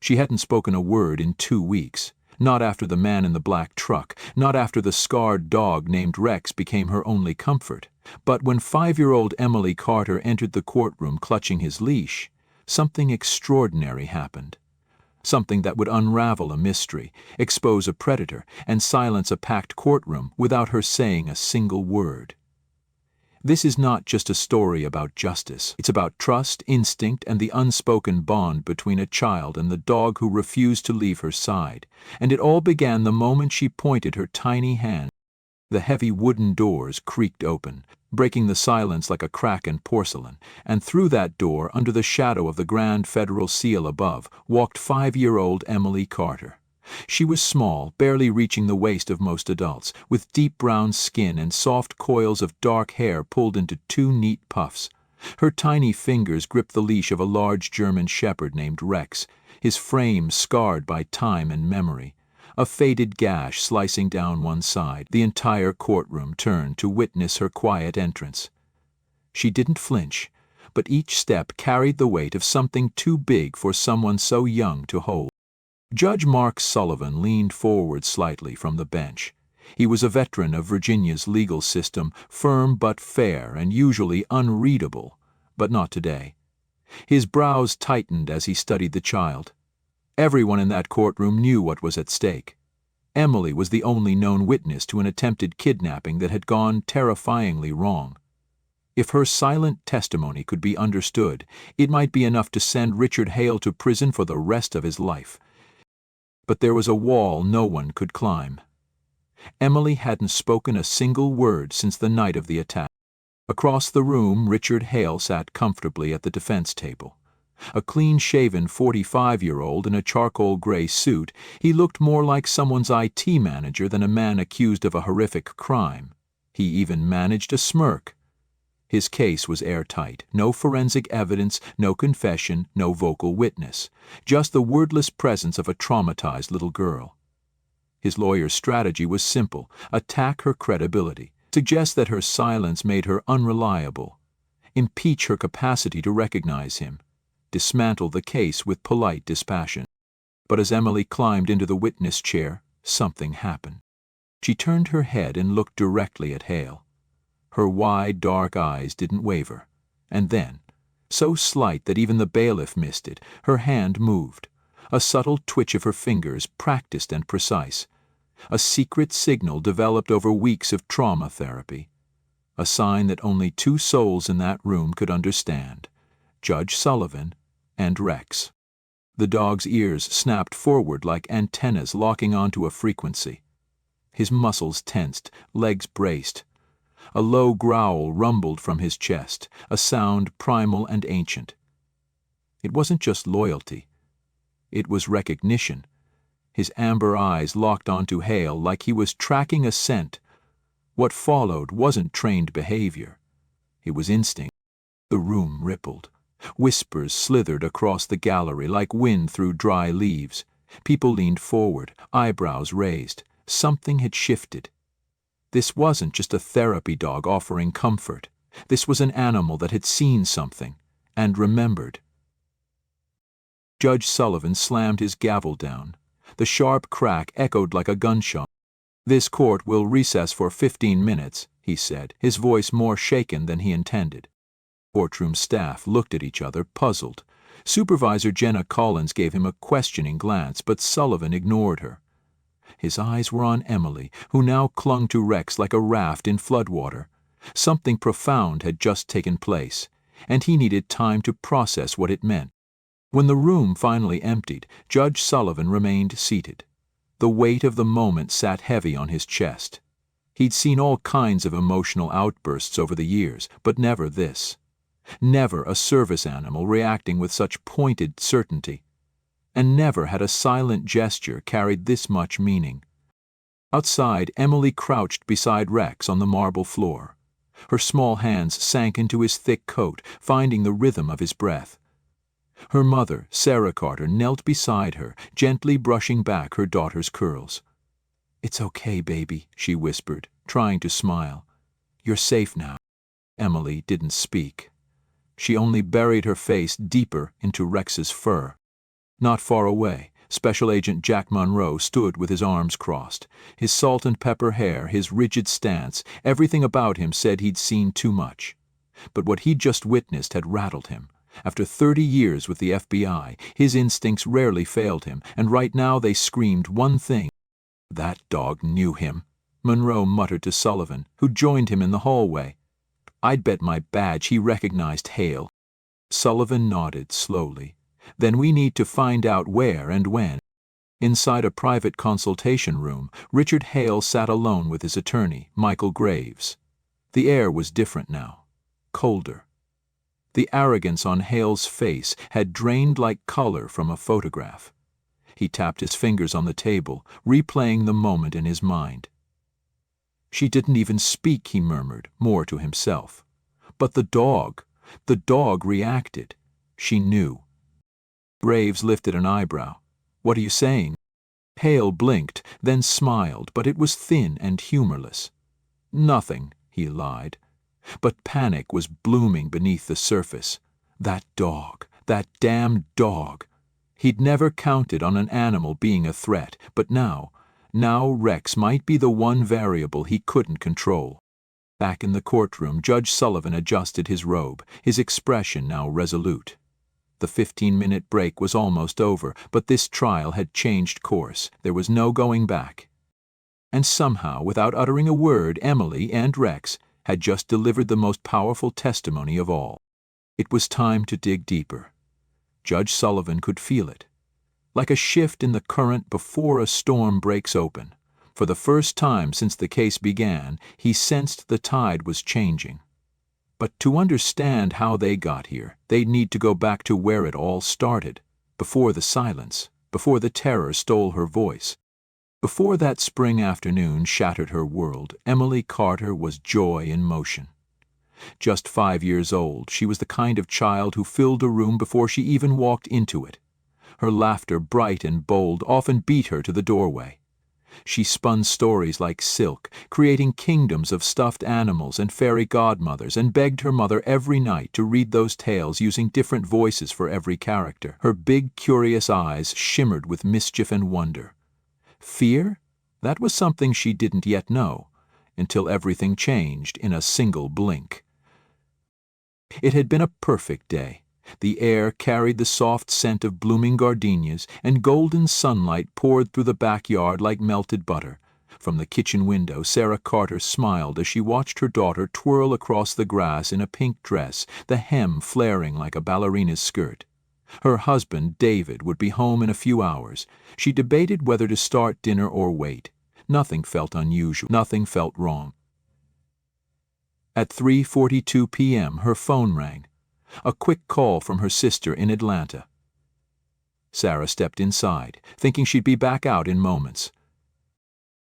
She hadn't spoken a word in 2 weeks. Not after the man in the black truck, not after the scarred dog named Rex became her only comfort. But when 5-year-old Emily Carter entered the courtroom clutching his leash, something extraordinary happened. Something that would unravel a mystery, expose a predator, and silence a packed courtroom without her saying a single word. This is not just a story about justice. It's about trust, instinct, and the unspoken bond between a child and the dog who refused to leave her side. And it all began the moment she pointed her tiny hand. The heavy wooden doors creaked open, breaking the silence like a crack in porcelain, and through that door, under the shadow of the grand federal seal above, walked 5-year-old Emily Carter. She was small, barely reaching the waist of most adults, with deep brown skin and soft coils of dark hair pulled into 2 neat puffs. Her tiny fingers gripped the leash of a large German shepherd named Rex, his frame scarred by time and memory. A faded gash slicing down one side, the entire courtroom turned to witness her quiet entrance. She didn't flinch, but each step carried the weight of something too big for someone so young to hold. Judge Mark Sullivan leaned forward slightly from the bench. He was a veteran of Virginia's legal system, firm but fair and usually unreadable, but not today. His brows tightened as he studied the child. Everyone in that courtroom knew what was at stake. Emily was the only known witness to an attempted kidnapping that had gone terrifyingly wrong. If her silent testimony could be understood, it might be enough to send Richard Hale to prison for the rest of his life. But there was a wall no one could climb. Emily hadn't spoken a single word since the night of the attack. Across the room, Richard Hale sat comfortably at the defense table. A clean-shaven 45-year-old in a charcoal gray suit, he looked more like someone's IT manager than a man accused of a horrific crime. He even managed a smirk. His case was airtight. No forensic evidence, no confession, no vocal witness. Just the wordless presence of a traumatized little girl. His lawyer's strategy was simple: attack her credibility, suggest that her silence made her unreliable, impeach her capacity to recognize him, dismantle the case with polite dispassion. But as Emily climbed into the witness chair, something happened. She turned her head and looked directly at Hale. Her wide, dark eyes didn't waver. And then, so slight that even the bailiff missed it, her hand moved. A subtle twitch of her fingers, practiced and precise. A secret signal developed over weeks of trauma therapy. A sign that only 2 souls in that room could understand: Judge Sullivan and Rex. The dog's ears snapped forward like antennas locking onto a frequency. His muscles tensed, legs braced. A low growl rumbled from his chest, a sound primal and ancient. It wasn't just loyalty. It was recognition. His amber eyes locked onto Hale like he was tracking a scent. What followed wasn't trained behavior. It was instinct. The room rippled. Whispers slithered across the gallery like wind through dry leaves. People leaned forward, eyebrows raised. Something had shifted. This wasn't just a therapy dog offering comfort. This was an animal that had seen something and remembered. Judge Sullivan slammed his gavel down. The sharp crack echoed like a gunshot. "This court will recess for 15 minutes, he said, his voice more shaken than he intended. Courtroom staff looked at each other, puzzled. Supervisor Jenna Collins gave him a questioning glance, but Sullivan ignored her. His eyes were on Emily, who now clung to Rex like a raft in floodwater. Something profound had just taken place, and he needed time to process what it meant. When the room finally emptied, Judge Sullivan remained seated. The weight of the moment sat heavy on his chest. He'd seen all kinds of emotional outbursts over the years, but never this. Never a service animal reacting with such pointed certainty. And never had a silent gesture carried this much meaning. Outside, Emily crouched beside Rex on the marble floor. Her small hands sank into his thick coat, finding the rhythm of his breath. Her mother, Sarah Carter, knelt beside her, gently brushing back her daughter's curls. "It's okay, baby," she whispered, trying to smile. "You're safe now." Emily didn't speak. She only buried her face deeper into Rex's fur. Not far away, Special Agent Jack Monroe stood with his arms crossed. His salt and pepper hair, his rigid stance, everything about him said he'd seen too much. But what he'd just witnessed had rattled him. After 30 years with the FBI, his instincts rarely failed him, and right now they screamed one thing. That dog knew him. Monroe muttered to Sullivan, who joined him in the hallway. I'd bet my badge he recognized Hale. Sullivan nodded slowly. Then we need to find out where and when. Inside a private consultation room, Richard Hale sat alone with his attorney, Michael Graves. The air was different now, colder. The arrogance on Hale's face had drained like color from a photograph. He tapped his fingers on the table, replaying the moment in his mind. She didn't even speak, he murmured, more to himself. But the dog reacted. She knew. Graves lifted an eyebrow. What are you saying? Hale blinked, then smiled, but it was thin and humorless. Nothing, he lied. But panic was blooming beneath the surface. That dog, that damned dog. He'd never counted on an animal being a threat, but now Rex might be the one variable he couldn't control. Back in the courtroom, Judge Sullivan adjusted his robe, his expression now resolute. The 15-minute break was almost over, but this trial had changed course. There was no going back. And somehow, without uttering a word, Emily and Rex had just delivered the most powerful testimony of all. It was time to dig deeper. Judge Sullivan could feel it. Like a shift in the current before a storm breaks open. For the first time since the case began, he sensed the tide was changing. But to understand how they got here, they'd need to go back to where it all started, before the silence, before the terror stole her voice. Before that spring afternoon shattered her world, Emily Carter was joy in motion. Just 5 years old, she was the kind of child who filled a room before she even walked into it. Her laughter, bright and bold, often beat her to the doorway. She spun stories like silk, creating kingdoms of stuffed animals and fairy godmothers, and begged her mother every night to read those tales using different voices for every character. Her big, curious eyes shimmered with mischief and wonder. Fear? That was something she didn't yet know, until everything changed in a single blink. It had been a perfect day. The air carried the soft scent of blooming gardenias, and golden sunlight poured through the backyard like melted butter. From the kitchen window, Sarah Carter smiled as she watched her daughter twirl across the grass in a pink dress, the hem flaring like a ballerina's skirt. Her husband, David, would be home in a few hours. She debated whether to start dinner or wait. Nothing felt unusual. Nothing felt wrong. At 3:42 p.m., her phone rang. A quick call from her sister in Atlanta. Sarah stepped inside, thinking she'd be back out in moments.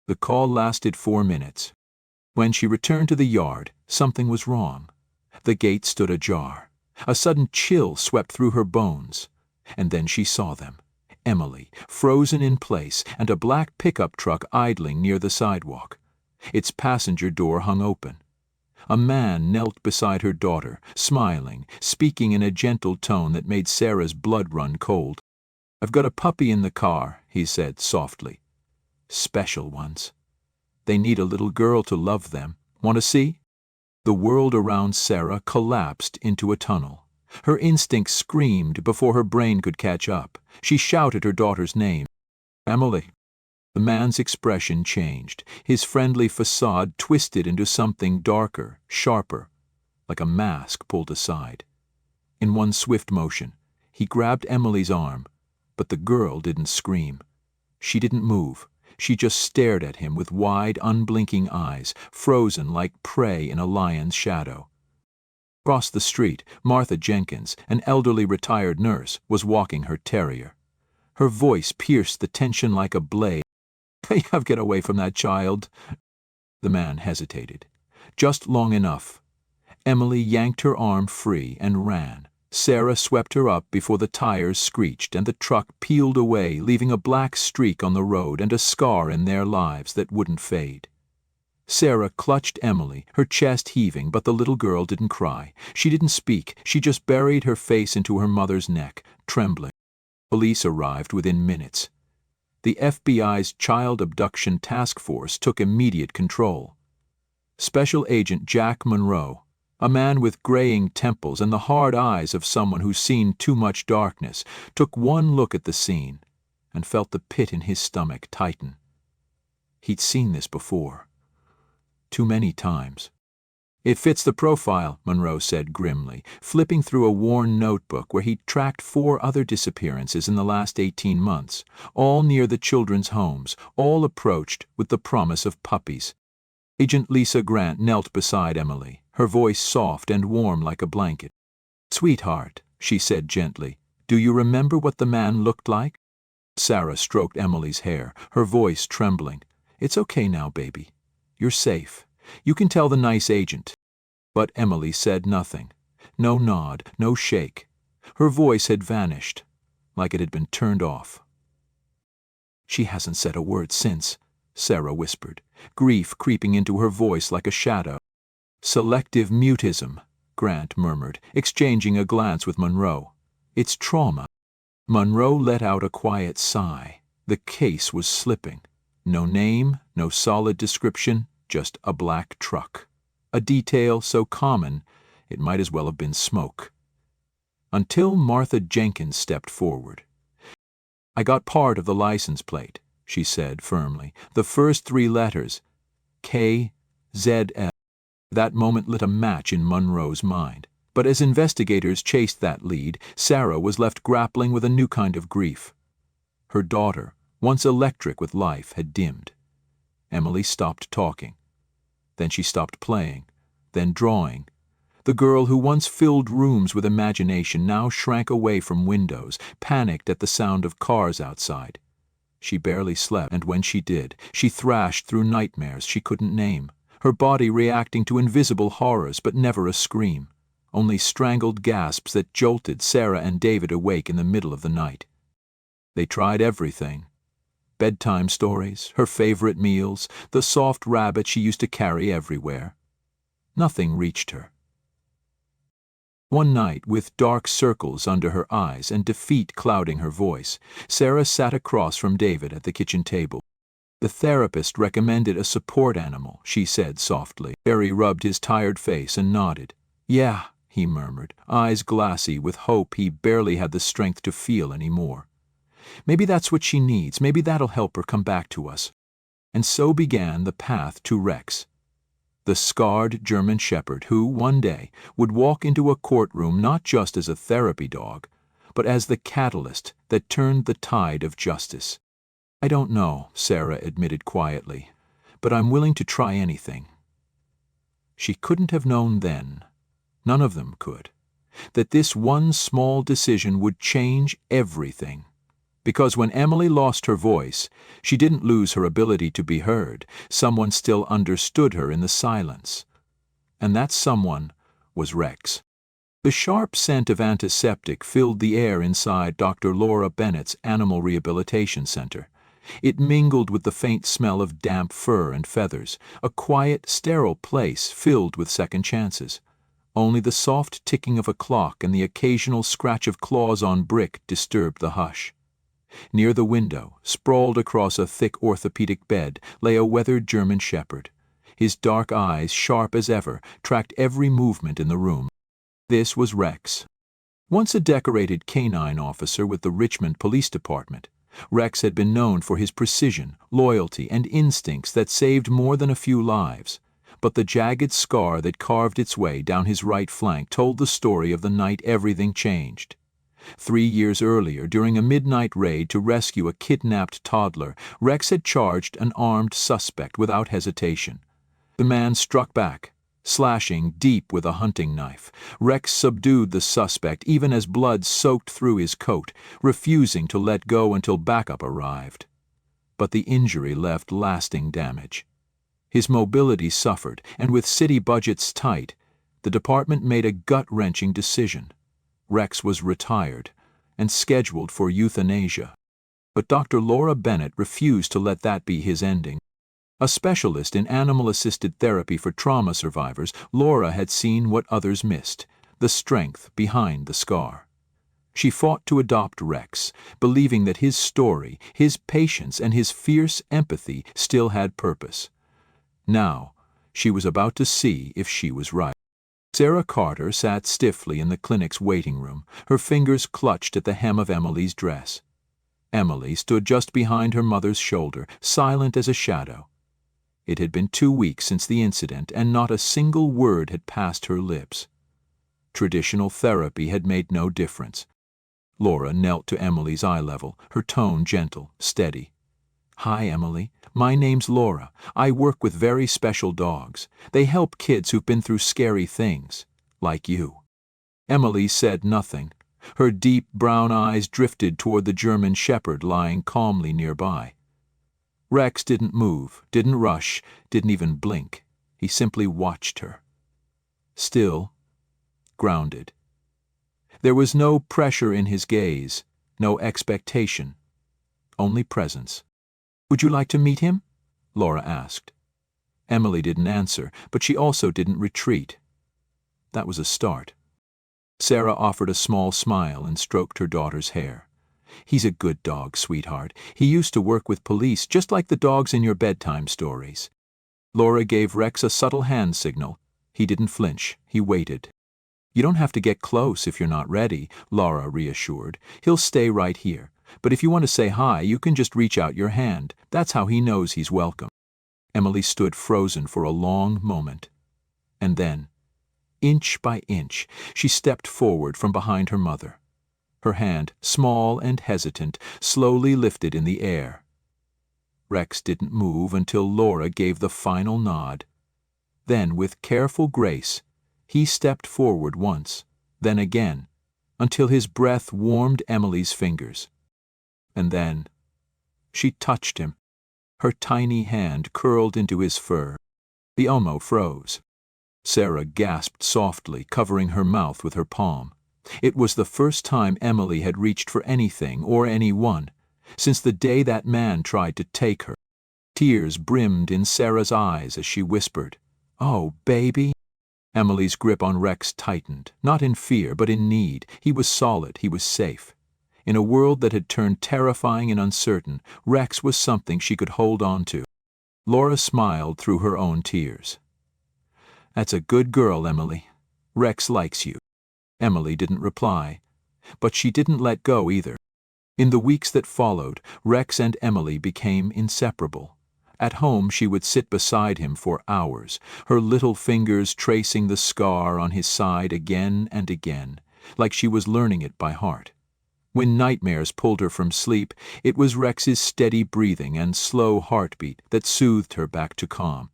The call lasted 4 minutes. When she returned to the yard, something was wrong. The gate stood ajar. A sudden chill swept through her bones. And then she saw them. Emily, frozen in place, and a black pickup truck idling near the sidewalk. Its passenger door hung open. A man knelt beside her daughter, smiling, speaking in a gentle tone that made Sarah's blood run cold. "I've got a puppy in the car," he said softly. "Special ones. They need a little girl to love them. Want to see?" The world around Sarah collapsed into a tunnel. Her instincts screamed before her brain could catch up. She shouted her daughter's name. "Emily." The man's expression changed. His friendly facade twisted into something darker, sharper, like a mask pulled aside. In one swift motion, he grabbed Emily's arm, but the girl didn't scream. She didn't move. She just stared at him with wide, unblinking eyes, frozen like prey in a lion's shadow. Across the street, Martha Jenkins, an elderly retired nurse, was walking her terrier. Her voice pierced the tension like a blade. "You have to get away from that child." The man hesitated. Just long enough. Emily yanked her arm free and ran. Sarah swept her up before the tires screeched and the truck peeled away, leaving a black streak on the road and a scar in their lives that wouldn't fade. Sarah clutched Emily, her chest heaving, but the little girl didn't cry. She didn't speak. She just buried her face into her mother's neck, trembling. Police arrived within minutes. The FBI's Child Abduction Task Force took immediate control. Special Agent Jack Monroe, a man with graying temples and the hard eyes of someone who's seen too much darkness, took one look at the scene and felt the pit in his stomach tighten. He'd seen this before. Too many times. "It fits the profile," Monroe said grimly, flipping through a worn notebook where he'd tracked 4 other disappearances in the last 18 months, all near the children's homes, all approached with the promise of puppies. Agent Lisa Grant knelt beside Emily, her voice soft and warm like a blanket. "Sweetheart," she said gently, "do you remember what the man looked like?" Sarah stroked Emily's hair, her voice trembling. "It's okay now, baby. You're safe. You can tell the nice agent." But Emily said nothing. No nod, no shake. Her voice had vanished, like it had been turned off. "She hasn't said a word since," Sarah whispered, grief creeping into her voice like a shadow. "Selective mutism," Grant murmured, exchanging a glance with Monroe. "It's trauma." Monroe let out a quiet sigh. The case was slipping. No name, no solid description, just a black truck. A detail so common, it might as well have been smoke. Until Martha Jenkins stepped forward. "I got part of the license plate," she said firmly. "The first 3 letters, KZL. That moment lit a match in Monroe's mind. But as investigators chased that lead, Sarah was left grappling with a new kind of grief. Her daughter, once electric with life, had dimmed. Emily stopped talking. Then she stopped playing, then drawing. The girl who once filled rooms with imagination now shrank away from windows, panicked at the sound of cars outside. She barely slept, and when she did, she thrashed through nightmares she couldn't name, her body reacting to invisible horrors but never a scream, only strangled gasps that jolted Sarah and David awake in the middle of the night. They tried everything. Bedtime stories, her favorite meals, the soft rabbit she used to carry everywhere. Nothing reached her. One night, with dark circles under her eyes and defeat clouding her voice, Sarah sat across from David at the kitchen table. "The therapist recommended a support animal," she said softly. Barry rubbed his tired face and nodded. "Yeah," he murmured, eyes glassy with hope he barely had the strength to feel anymore. "Maybe that's what she needs. Maybe that'll help her come back to us." And so began the path to Rex, the scarred German shepherd who, one day, would walk into a courtroom not just as a therapy dog, but as the catalyst that turned the tide of justice. "I don't know," Sarah admitted quietly, "but I'm willing to try anything." She couldn't have known then, none of them could, that this one small decision would change everything. Because when Emily lost her voice, she didn't lose her ability to be heard. Someone still understood her in the silence. And that someone was Rex. The sharp scent of antiseptic filled the air inside Dr. Laura Bennett's Animal Rehabilitation Center. It mingled with the faint smell of damp fur and feathers, a quiet, sterile place filled with second chances. Only the soft ticking of a clock and the occasional scratch of claws on brick disturbed the hush. Near the window, sprawled across a thick orthopedic bed, lay a weathered German shepherd. His dark eyes, sharp as ever, tracked every movement in the room. This was Rex. Once a decorated canine officer with the Richmond Police Department, Rex had been known for his precision, loyalty, and instincts that saved more than a few lives. But the jagged scar that carved its way down his right flank told the story of the night everything changed. 3 years earlier, during a midnight raid to rescue a kidnapped toddler, Rex had charged an armed suspect without hesitation. The man struck back, slashing deep with a hunting knife. Rex subdued the suspect even as blood soaked through his coat, refusing to let go until backup arrived. But the injury left lasting damage. His mobility suffered, and with city budgets tight, the department made a gut-wrenching decision. Rex was retired and scheduled for euthanasia. But Dr. Laura Bennett refused to let that be his ending. A specialist in animal-assisted therapy for trauma survivors, Laura had seen what others missed, the strength behind the scar. She fought to adopt Rex, believing that his story, his patience, and his fierce empathy still had purpose. Now, she was about to see if she was right. Sarah Carter sat stiffly in the clinic's waiting room, her fingers clutched at the hem of Emily's dress. Emily stood just behind her mother's shoulder, silent as a shadow. It had been 2 weeks since the incident, and not a single word had passed her lips. Traditional therapy had made no difference. Laura knelt to Emily's eye level, her tone gentle, steady. "Hi, Emily. My name's Laura. I work with very special dogs. They help kids who've been through scary things, like you." Emily said nothing. Her deep brown eyes drifted toward the German shepherd lying calmly nearby. Rex didn't move, didn't rush, didn't even blink. He simply watched her. Still, grounded. There was no pressure in his gaze, no expectation, only presence. "Would you like to meet him?" Laura asked. Emily didn't answer, but she also didn't retreat. That was a start. Sarah offered a small smile and stroked her daughter's hair. "He's a good dog, sweetheart. He used to work with police, just like the dogs in your bedtime stories." Laura gave Rex a subtle hand signal. He didn't flinch. He waited. "You don't have to get close if you're not ready," Laura reassured. "He'll stay right here. But if you want to say hi, you can just reach out your hand. That's how he knows he's welcome." Emily stood frozen for a long moment. And then, inch by inch, she stepped forward from behind her mother. Her hand, small and hesitant, slowly lifted in the air. Rex didn't move until Laura gave the final nod. Then, with careful grace, he stepped forward once, then again, until his breath warmed Emily's fingers. And then, she touched him. Her tiny hand curled into his fur. The Omo froze. Sarah gasped softly, covering her mouth with her palm. It was the first time Emily had reached for anything or anyone since the day that man tried to take her. Tears brimmed in Sarah's eyes as she whispered, "Oh, baby." Emily's grip on Rex tightened, not in fear, but in need. He was solid, he was safe. In a world that had turned terrifying and uncertain, Rex was something she could hold on to. Laura smiled through her own tears. "That's a good girl, Emily. Rex likes you." Emily didn't reply, but she didn't let go either. In the weeks that followed, Rex and Emily became inseparable. At home, she would sit beside him for hours, her little fingers tracing the scar on his side again and again, like she was learning it by heart. When nightmares pulled her from sleep, it was Rex's steady breathing and slow heartbeat that soothed her back to calm.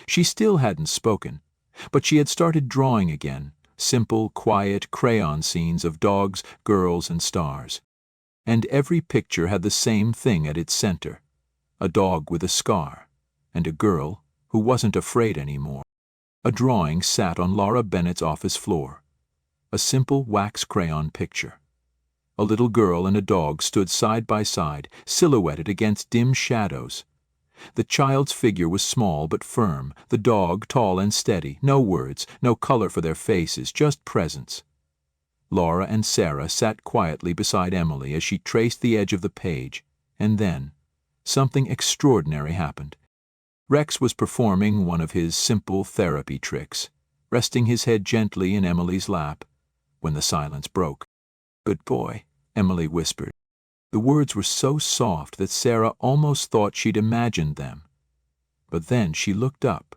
She still hadn't spoken, but she had started drawing again, simple, quiet crayon scenes of dogs, girls, and stars. And every picture had the same thing at its center: a dog with a scar, and a girl who wasn't afraid anymore. A drawing sat on Laura Bennett's office floor. A simple wax crayon picture. A little girl and a dog stood side by side, silhouetted against dim shadows. The child's figure was small but firm, the dog tall and steady, no words, no color for their faces, just presence. Laura and Sarah sat quietly beside Emily as she traced the edge of the page, and then something extraordinary happened. Rex was performing one of his simple therapy tricks, resting his head gently in Emily's lap, when the silence broke. "Good boy," Emily whispered. The words were so soft that Sarah almost thought she'd imagined them. But then she looked up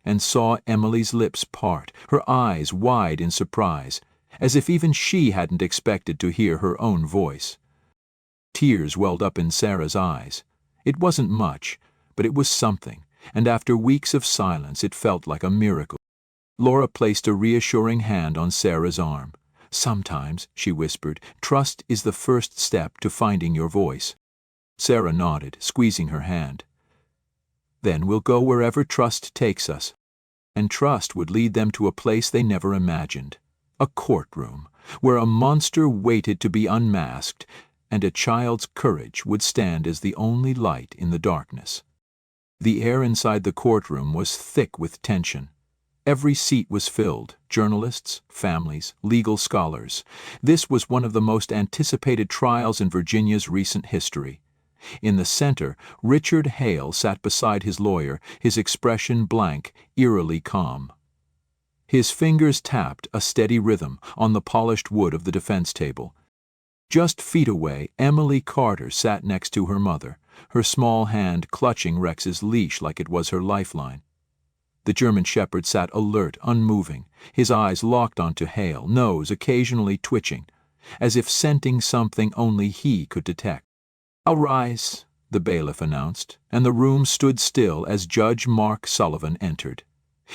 and saw Emily's lips part, her eyes wide in surprise, as if even she hadn't expected to hear her own voice. Tears welled up in Sarah's eyes. It wasn't much, but it was something, and after weeks of silence it felt like a miracle. Laura placed a reassuring hand on Sarah's arm. "Sometimes," she whispered, "trust is the first step to finding your voice." Sarah nodded, squeezing her hand. "Then we'll go wherever trust takes us." And trust would lead them to a place they never imagined. A courtroom, where a monster waited to be unmasked, and a child's courage would stand as the only light in the darkness. The air inside the courtroom was thick with tension. Every seat was filled, journalists, families, legal scholars. This was one of the most anticipated trials in Virginia's recent history. In the center, Richard Hale sat beside his lawyer, his expression blank, eerily calm. His fingers tapped a steady rhythm on the polished wood of the defense table. Just feet away, Emily Carter sat next to her mother, her small hand clutching Rex's leash like it was her lifeline. The German shepherd sat alert, unmoving, his eyes locked onto Hale, nose occasionally twitching, as if scenting something only he could detect. "I'll rise," the bailiff announced, and the room stood still as Judge Mark Sullivan entered.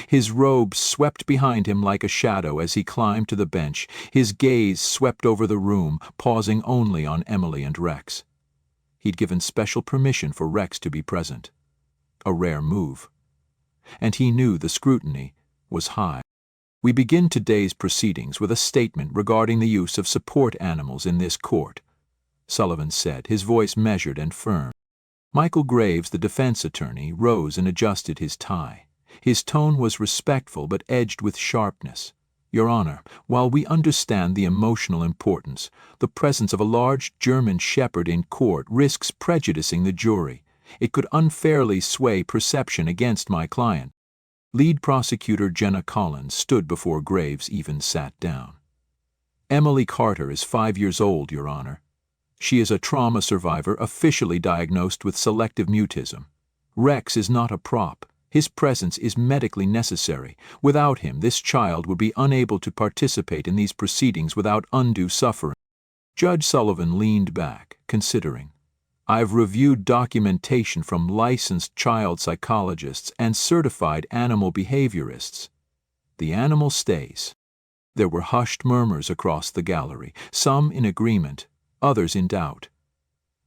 His robes swept behind him like a shadow as he climbed to the bench. His gaze swept over the room, pausing only on Emily and Rex. He'd given special permission for Rex to be present. A rare move. And he knew the scrutiny was high. "We begin today's proceedings with a statement regarding the use of support animals in this court," Sullivan said, his voice measured and firm. Michael Graves, the defense attorney, rose and adjusted his tie. His tone was respectful but edged with sharpness. "Your Honor, while we understand the emotional importance, the presence of a large German shepherd in court risks prejudicing the jury. It could unfairly sway perception against my client." Lead prosecutor Jenna Collins stood before Graves even sat down. "Emily Carter is 5 years old, Your Honor. She is a trauma survivor officially diagnosed with selective mutism. Rex is not a prop. His presence is medically necessary. Without him, this child would be unable to participate in these proceedings without undue suffering." Judge Sullivan leaned back, considering. "I've reviewed documentation from licensed child psychologists and certified animal behaviorists. The animal stays." There were hushed murmurs across the gallery, some in agreement, others in doubt.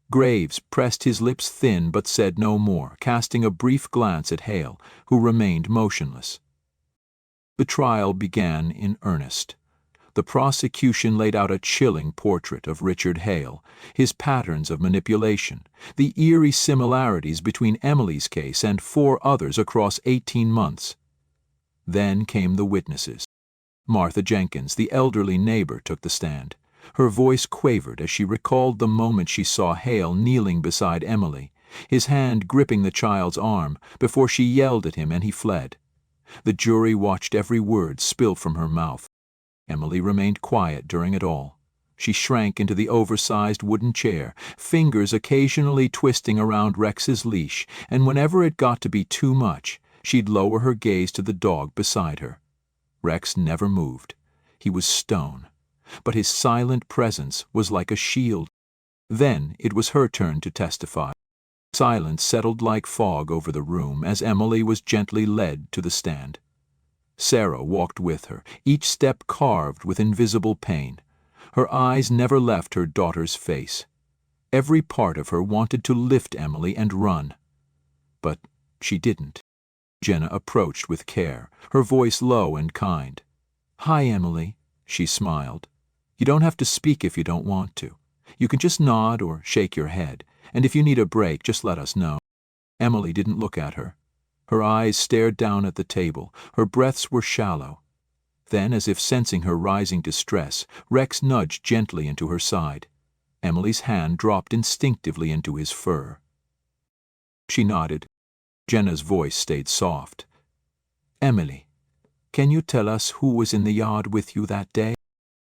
Graves pressed his lips thin but said no more, casting a brief glance at Hale, who remained motionless. The trial began in earnest. The prosecution laid out a chilling portrait of Richard Hale, his patterns of manipulation, the eerie similarities between Emily's case and 4 others across 18 months. Then came the witnesses. Martha Jenkins, the elderly neighbor, took the stand. Her voice quavered as she recalled the moment she saw Hale kneeling beside Emily, his hand gripping the child's arm, before she yelled at him and he fled. The jury watched every word spill from her mouth. Emily remained quiet during it all. She shrank into the oversized wooden chair, fingers occasionally twisting around Rex's leash, and whenever it got to be too much, she'd lower her gaze to the dog beside her. Rex never moved. He was stone, but his silent presence was like a shield. Then it was her turn to testify. Silence settled like fog over the room as Emily was gently led to the stand. Sarah walked with her, each step carved with invisible pain. Her eyes never left her daughter's face. Every part of her wanted to lift Emily and run. But she didn't. Jenna approached with care, her voice low and kind. "Hi, Emily," she smiled. "You don't have to speak if you don't want to. You can just nod or shake your head, and if you need a break, just let us know." Emily didn't look at her. Her eyes stared down at the table, her breaths were shallow. Then, as if sensing her rising distress, Rex nudged gently into her side. Emily's hand dropped instinctively into his fur. She nodded. Jenna's voice stayed soft. "Emily, can you tell us who was in the yard with you that day?"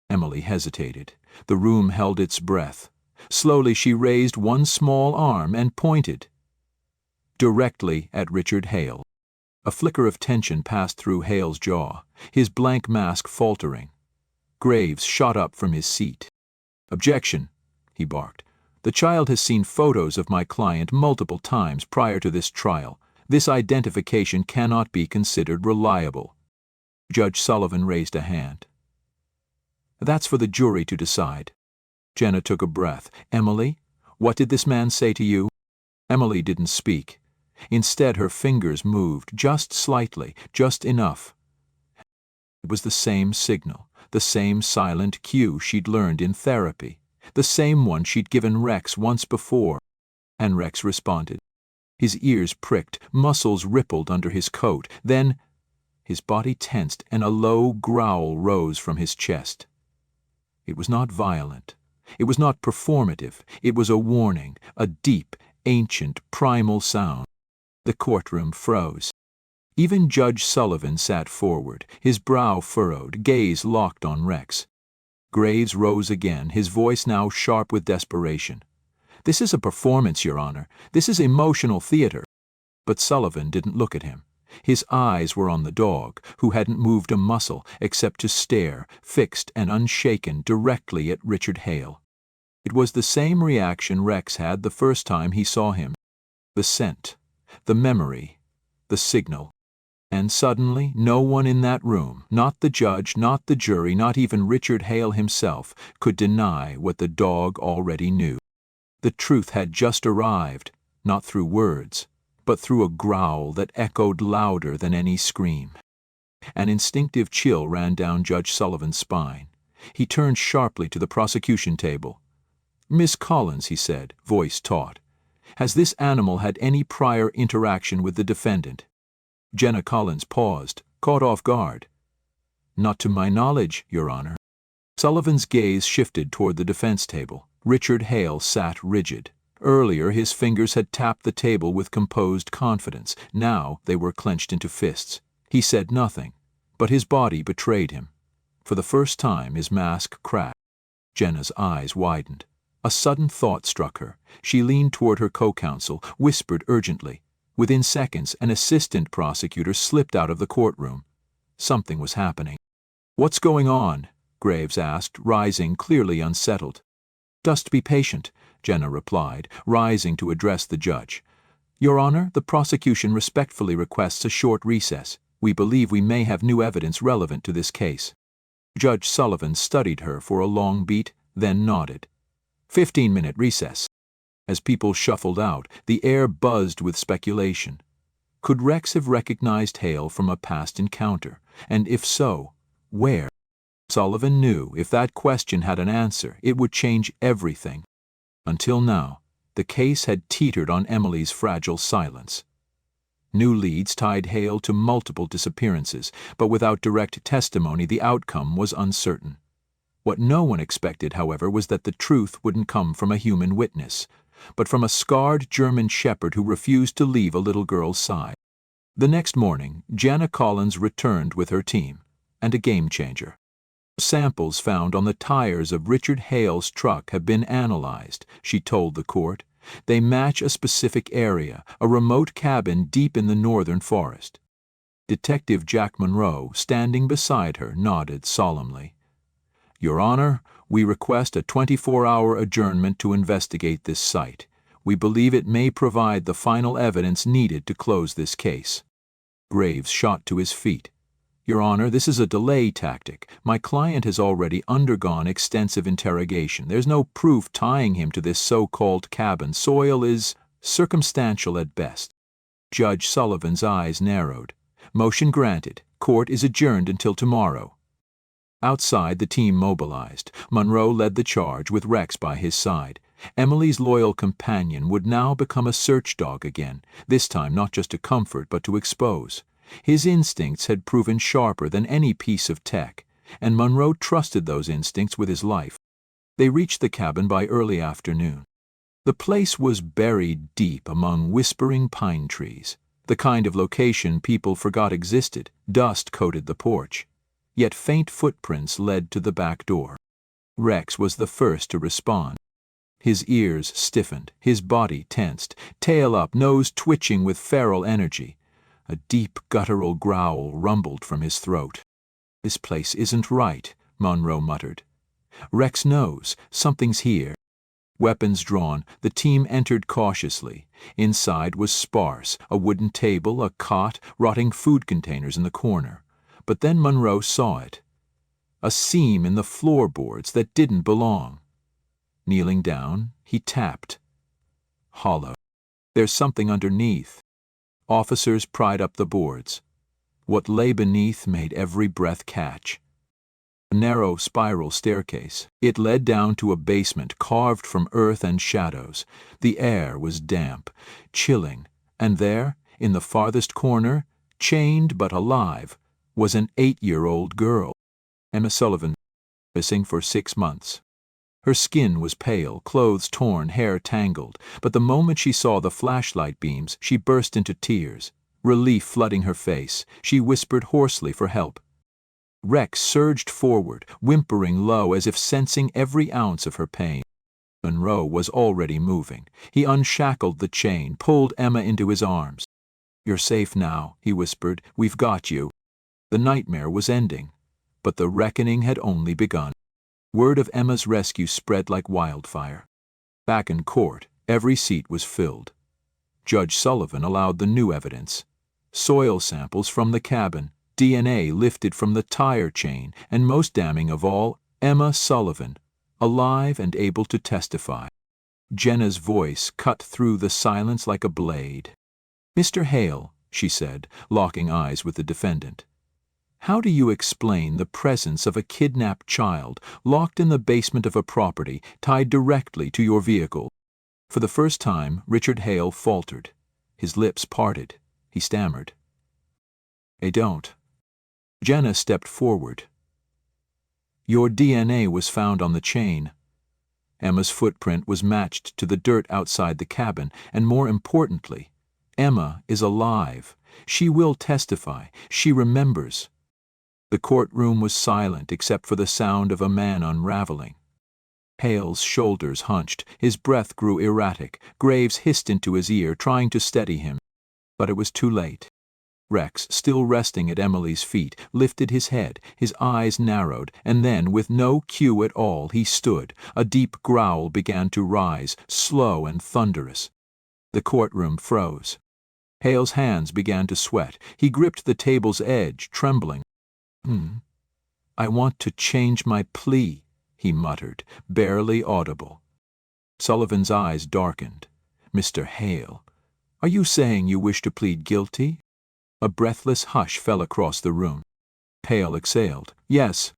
Emily hesitated. The room held its breath. Slowly she raised one small arm and pointed directly at Richard Hale. A flicker of tension passed through Hale's jaw, his blank mask faltering. Graves shot up from his seat. "Objection," he barked. "The child has seen photos of my client multiple times prior to this trial. This identification cannot be considered reliable." Judge Sullivan raised a hand. "That's for the jury to decide." Jenna took a breath. "Emily, what did this man say to you?" Emily didn't speak. Instead, her fingers moved, just slightly, just enough. It was the same signal, the same silent cue she'd learned in therapy, the same one she'd given Rex once before. And Rex responded. His ears pricked, muscles rippled under his coat. Then His body tensed and a low growl rose from his chest. It was not violent. It was not performative. It was a warning, a deep, ancient, primal sound. The courtroom froze. Even Judge Sullivan sat forward, his brow furrowed, gaze locked on Rex. Graves rose again, his voice now sharp with desperation. "This is a performance, Your Honor. This is emotional theater." But Sullivan didn't look at him. His eyes were on the dog, who hadn't moved a muscle except to stare, fixed and unshaken, directly at Richard Hale. It was the same reaction Rex had the first time he saw him. The scent, the memory, the signal. And suddenly no one in that room, not the judge, not the jury, not even Richard Hale himself, could deny what the dog already knew. The truth had just arrived, not through words, but through a growl that echoed louder than any scream. An instinctive chill ran down Judge Sullivan's spine. He turned sharply to the prosecution table. "Miss Collins," he said, voice taut, "has this animal had any prior interaction with the defendant?" Jenna Collins paused, caught off guard. "Not to my knowledge, Your Honor." Sullivan's gaze shifted toward the defense table. Richard Hale sat rigid. Earlier his fingers had tapped the table with composed confidence. Now they were clenched into fists. He said nothing, but his body betrayed him. For the first time his mask cracked. Jenna's eyes widened. A sudden thought struck her. She leaned toward her co-counsel, whispered urgently. Within seconds, an assistant prosecutor slipped out of the courtroom. Something was happening. "What's going on?" Graves asked, rising, clearly unsettled. "Just be patient," Jenna replied, rising to address the judge. "Your Honor, the prosecution respectfully requests a short recess. We believe we may have new evidence relevant to this case." Judge Sullivan studied her for a long beat, then nodded. 15-minute recess. As people shuffled out, the air buzzed with speculation. Could Rex have recognized Hale from a past encounter? And if so, where? Sullivan knew if that question had an answer, it would change everything. Until now, the case had teetered on Emily's fragile silence. New leads tied Hale to multiple disappearances, but without direct testimony the outcome was uncertain. What no one expected, however, was that the truth wouldn't come from a human witness, but from a scarred German shepherd who refused to leave a little girl's side. The next morning, Jenna Collins returned with her team, and a game-changer. Samples found on the tires of Richard Hale's truck have been analyzed, she told the court. They match a specific area, a remote cabin deep in the northern forest. Detective Jack Monroe, standing beside her, nodded solemnly. "Your Honor, we request a 24-hour adjournment to investigate this site. We believe it may provide the final evidence needed to close this case." Graves shot to his feet. "Your Honor, this is a delay tactic. My client has already undergone extensive interrogation. There's no proof tying him to this so-called cabin. Soil is circumstantial at best." Judge Sullivan's eyes narrowed. "Motion granted. Court is adjourned until tomorrow." Outside, the team mobilized. Monroe led the charge, with Rex by his side. Emily's loyal companion would now become a search dog again, this time not just to comfort but to expose. His instincts had proven sharper than any piece of tech, and Monroe trusted those instincts with his life. They reached the cabin by early afternoon. The place was buried deep among whispering pine trees, the kind of location people forgot existed. Dust coated the porch. Yet faint footprints led to the back door. Rex was the first to respond. His ears stiffened, his body tensed, tail up, nose twitching with feral energy. A deep guttural growl rumbled from his throat. "This place isn't right," Monroe muttered. "Rex knows. Something's here." Weapons drawn, the team entered cautiously. Inside was sparse, a wooden table, a cot, rotting food containers in the corner. But then Monroe saw it. A seam in the floorboards that didn't belong. Kneeling down, he tapped. Hollow. There's something underneath. Officers pried up the boards. What lay beneath made every breath catch. A narrow spiral staircase. It led down to a basement carved from earth and shadows. The air was damp, chilling, and there, in the farthest corner, chained but alive, was an 8-year-old girl, Emma Sullivan, missing for 6 months. Her skin was pale, clothes torn, hair tangled, but the moment she saw the flashlight beams, she burst into tears. Relief flooding her face, she whispered hoarsely for help. Rex surged forward, whimpering low as if sensing every ounce of her pain. Monroe was already moving. He unshackled the chain, pulled Emma into his arms. "You're safe now," he whispered. "We've got you." The nightmare was ending, but the reckoning had only begun. Word of Emma's rescue spread like wildfire. Back in court, every seat was filled. Judge Sullivan allowed the new evidence. Soil samples from the cabin, DNA lifted from the tire chain, and most damning of all, Emma Sullivan, alive and able to testify. Jenna's voice cut through the silence like a blade. "Mr. Hale," she said, locking eyes with the defendant, "how do you explain the presence of a kidnapped child locked in the basement of a property tied directly to your vehicle?" For the first time, Richard Hale faltered. His lips parted. He stammered, "I don't." Jenna stepped forward. "Your DNA was found on the chain. Emma's footprint was matched to the dirt outside the cabin, and more importantly, Emma is alive. She will testify. She remembers." The courtroom was silent except for the sound of a man unraveling. Hale's shoulders hunched, his breath grew erratic. Graves hissed into his ear, trying to steady him. But it was too late. Rex, still resting at Emily's feet, lifted his head, his eyes narrowed, and then, with no cue at all, he stood. A deep growl began to rise, slow and thunderous. The courtroom froze. Hale's hands began to sweat. He gripped the table's edge, trembling. "I want to change my plea," he muttered, barely audible. Sullivan's eyes darkened. "Mr. Hale, are you saying you wish to plead guilty?" A breathless hush fell across the room. Hale exhaled. "Yes."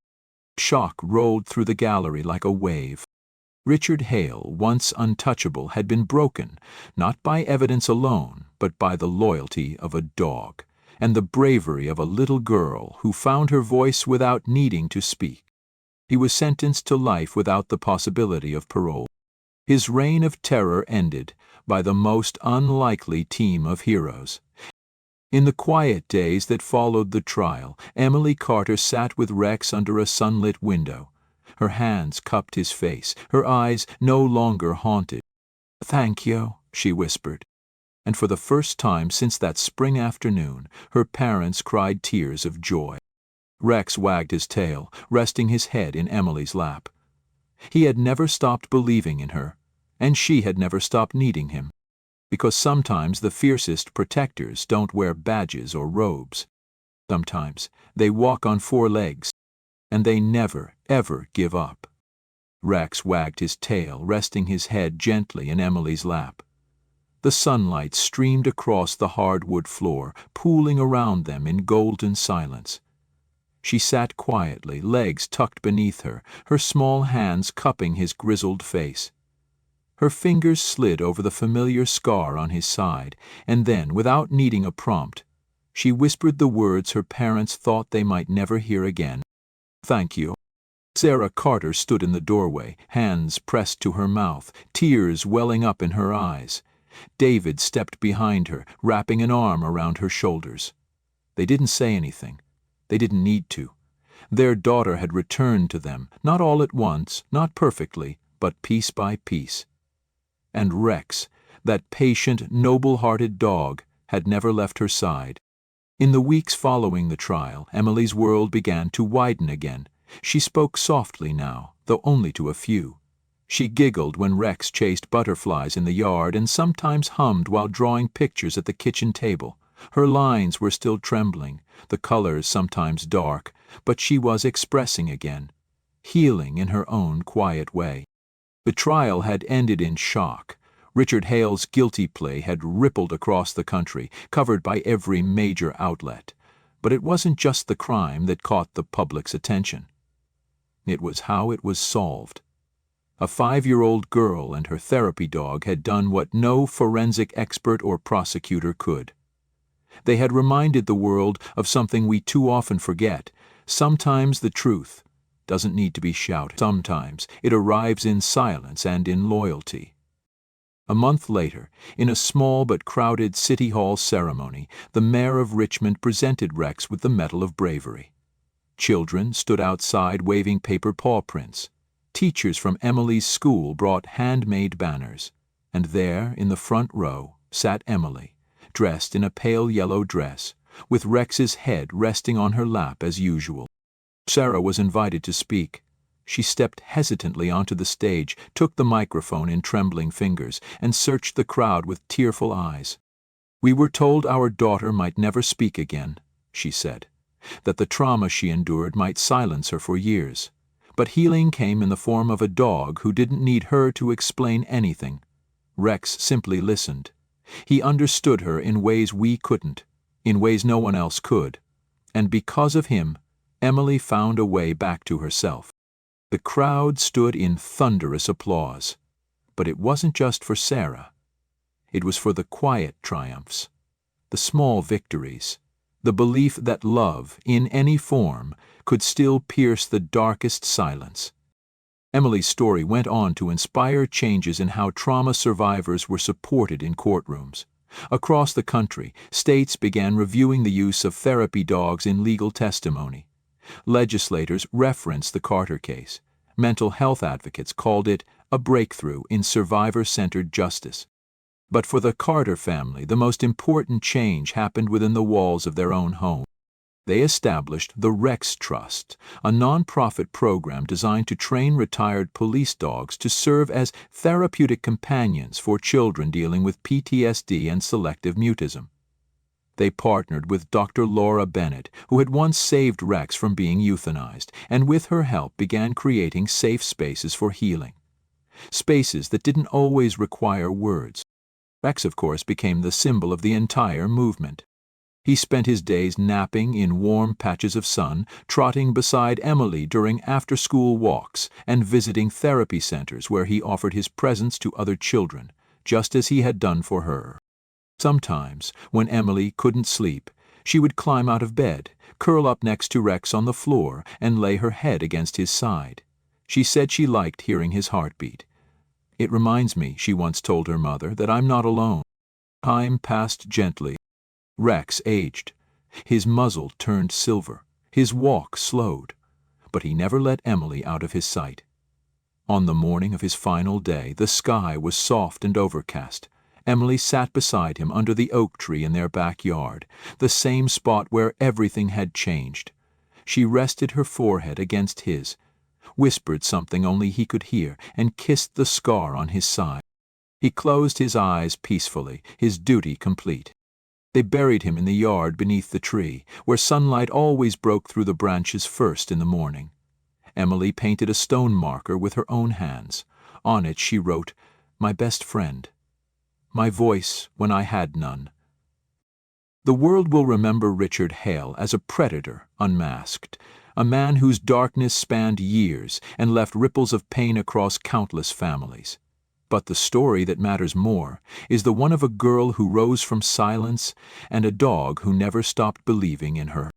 Shock rolled through the gallery like a wave. Richard Hale, once untouchable, had been broken, not by evidence alone, but by the loyalty of a dog, and the bravery of a little girl who found her voice without needing to speak. He was sentenced to life without the possibility of parole. His reign of terror ended by the most unlikely team of heroes. In the quiet days that followed the trial, Emily Carter sat with Rex under a sunlit window. Her hands cupped his face, her eyes no longer haunted. "Thank you," she whispered. And for the first time since that spring afternoon, her parents cried tears of joy. Rex wagged his tail, resting his head in Emily's lap. He had never stopped believing in her, and she had never stopped needing him. Because sometimes the fiercest protectors don't wear badges or robes. Sometimes they walk on 4 legs, and they never, ever give up. Rex wagged his tail, resting his head gently in Emily's lap. The sunlight streamed across the hardwood floor, pooling around them in golden silence. She sat quietly, legs tucked beneath her, her small hands cupping his grizzled face. Her fingers slid over the familiar scar on his side, and then, without needing a prompt, she whispered the words her parents thought they might never hear again. "Thank you." Sarah Carter stood in the doorway, hands pressed to her mouth, tears welling up in her eyes. David stepped behind her, wrapping an arm around her shoulders. They didn't say anything. They didn't need to. Their daughter had returned to them, not all at once, not perfectly, but piece by piece. And Rex, that patient, noble-hearted dog, had never left her side. In the weeks following the trial, Emily's world began to widen again. She spoke softly now, though only to a few. She giggled when Rex chased butterflies in the yard and sometimes hummed while drawing pictures at the kitchen table. Her lines were still trembling, the colors sometimes dark, but she was expressing again, healing in her own quiet way. The trial had ended in shock. Richard Hale's guilty plea had rippled across the country, covered by every major outlet. But it wasn't just the crime that caught the public's attention. It was how it was solved. A 5-year-old girl and her therapy dog had done what no forensic expert or prosecutor could. They had reminded the world of something we too often forget. Sometimes the truth doesn't need to be shouted. Sometimes it arrives in silence and in loyalty. A month later, in a small but crowded City Hall ceremony, the mayor of Richmond presented Rex with the Medal of Bravery. Children stood outside waving paper paw prints. Teachers from Emily's school brought handmade banners. And there, in the front row, sat Emily, dressed in a pale yellow dress, with Rex's head resting on her lap as usual. Sarah was invited to speak. She stepped hesitantly onto the stage, took the microphone in trembling fingers, and searched the crowd with tearful eyes. "We were told our daughter might never speak again," she said, "that the trauma she endured might silence her for years. But healing came in the form of a dog who didn't need her to explain anything. Rex simply listened. He understood her in ways we couldn't, in ways no one else could. And because of him, Emily found a way back to herself." The crowd stood in thunderous applause. But it wasn't just for Sarah. It was for the quiet triumphs, the small victories, the belief that love, in any form, could still pierce the darkest silence. Emily's story went on to inspire changes in how trauma survivors were supported in courtrooms. Across the country, states began reviewing the use of therapy dogs in legal testimony. Legislators referenced the Carter case. Mental health advocates called it a breakthrough in survivor-centered justice. But for the Carter family, the most important change happened within the walls of their own home. They established the Rex Trust, a nonprofit program designed to train retired police dogs to serve as therapeutic companions for children dealing with PTSD and selective mutism. They partnered with Dr. Laura Bennett, who had once saved Rex from being euthanized, and with her help began creating safe spaces for healing. Spaces that didn't always require words. Rex, of course, became the symbol of the entire movement. He spent his days napping in warm patches of sun, trotting beside Emily during after-school walks, and visiting therapy centers where he offered his presence to other children, just as he had done for her. Sometimes, when Emily couldn't sleep, she would climb out of bed, curl up next to Rex on the floor, and lay her head against his side. She said she liked hearing his heartbeat. "It reminds me," she once told her mother, "that I'm not alone." Time passed gently. Rex aged. His muzzle turned silver. His walk slowed. But he never let Emily out of his sight. On the morning of his final day, the sky was soft and overcast. Emily sat beside him under the oak tree in their backyard, the same spot where everything had changed. She rested her forehead against his, whispered something only he could hear, and kissed the scar on his side. He closed his eyes peacefully, his duty complete. They buried him in the yard beneath the tree, where sunlight always broke through the branches first in the morning. Emily painted a stone marker with her own hands. On it she wrote, "My best friend. My voice when I had none." The world will remember Richard Hale as a predator unmasked, a man whose darkness spanned years and left ripples of pain across countless families. But the story that matters more is the one of a girl who rose from silence and a dog who never stopped believing in her.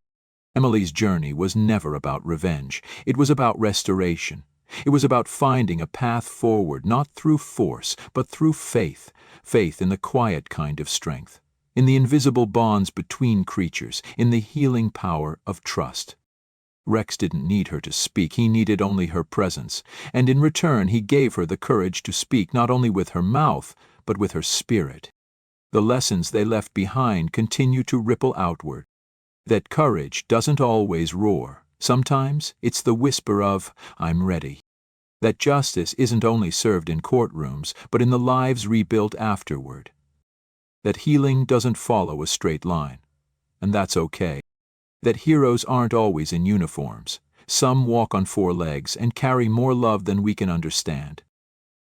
Emily's journey was never about revenge. It was about restoration. It was about finding a path forward, not through force, but through faith, faith in the quiet kind of strength, in the invisible bonds between creatures, in the healing power of trust. Rex didn't need her to speak, he needed only her presence, and in return he gave her the courage to speak not only with her mouth, but with her spirit. The lessons they left behind continue to ripple outward. That courage doesn't always roar. Sometimes it's the whisper of, "I'm ready." That justice isn't only served in courtrooms, but in the lives rebuilt afterward. That healing doesn't follow a straight line, and that's okay. That heroes aren't always in uniforms. Some walk on four legs and carry more love than we can understand.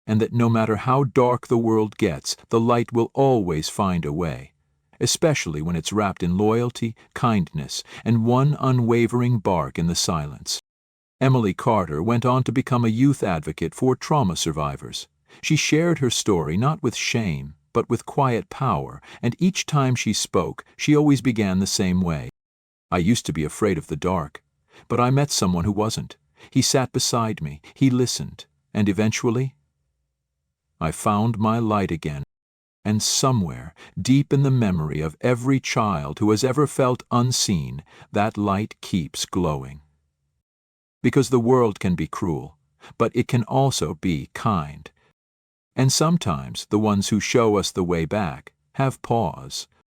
And that no matter how dark the world gets, the light will always find a way, especially when it's wrapped in loyalty, kindness, and one unwavering bark in the silence. Emily Carter went on to become a youth advocate for trauma survivors. She shared her story not with shame, but with quiet power, and each time she spoke, she always began the same way. I used to be afraid of the dark, but I met someone who wasn't. He sat beside me, he listened, and eventually, I found my light again. And somewhere, deep in the memory of every child who has ever felt unseen, that light keeps glowing. Because the world can be cruel, but it can also be kind. And sometimes the ones who show us the way back have pause,